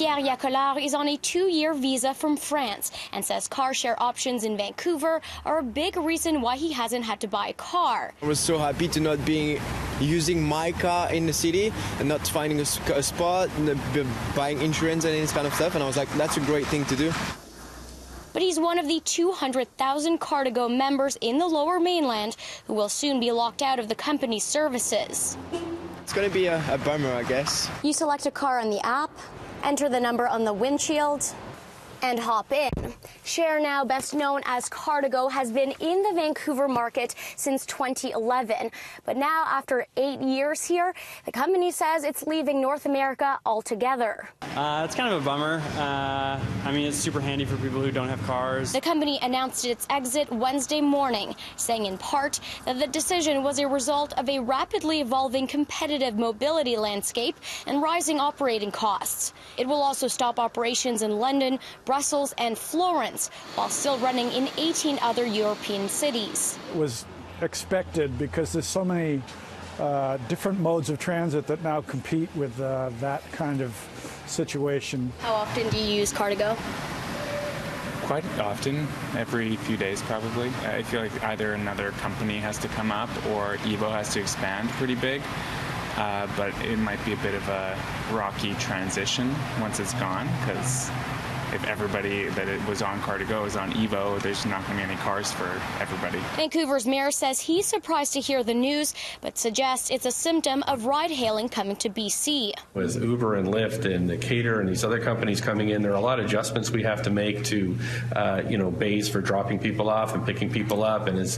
Pierre Yacolard is on a 2-year visa from France and says car share options in Vancouver are a big reason why he hasn't had to buy a car. I was so happy to not be using my car in the city and not finding a spot, and buying insurance and this kind of stuff, and I was like, that's a great thing to do. But he's one of the 200,000 Car2Go members in the Lower Mainland who will soon be locked out of the company's services. It's going to be a bummer, I guess. You select a car on the app, enter the number on the windshield, and hop in. Share Now, best known as Car2Go, has been in the Vancouver market since 2011. But now, after 8 years here, the company says it's leaving North America altogether. It's kind of a bummer. I mean, it's super handy for people who don't have cars. The company announced its exit Wednesday morning, saying in part that the decision was a result of a rapidly evolving competitive mobility landscape and rising operating costs. It will also stop operations in London, Brussels and Florence, while still running in 18 other European cities. It was expected because there's so many different modes of transit that now compete with that kind of situation. How often do you use Car2Go? Quite often, every few days probably. I feel like either another company has to come up or Evo has to expand pretty big. But it might be a bit of a rocky transition once it's gone, because if everybody that it was on Car2Go is on Evo, there's not going to be any cars for everybody. Vancouver's mayor says he's surprised to hear the news, but suggests it's a symptom of ride-hailing coming to BC. With Uber and Lyft and Cater and these other companies coming in, there are a lot of adjustments we have to make to, bays for dropping people off and picking people up, and it's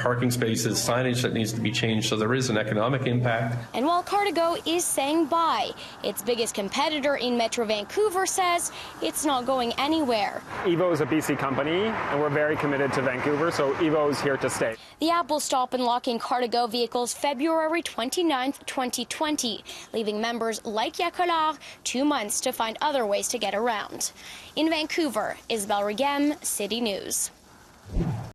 parking spaces, signage that needs to be changed, so there is an economic impact. And while Car2Go is saying bye, its biggest competitor in Metro Vancouver says it's not going anywhere. Evo is a BC company, and we're very committed to Vancouver, so Evo is here to stay. The app will stop unlocking Car2Go vehicles February 29th, 2020, leaving members like Yacolard 2 months to find other ways to get around. In Vancouver, Isabelle Raghem, City News.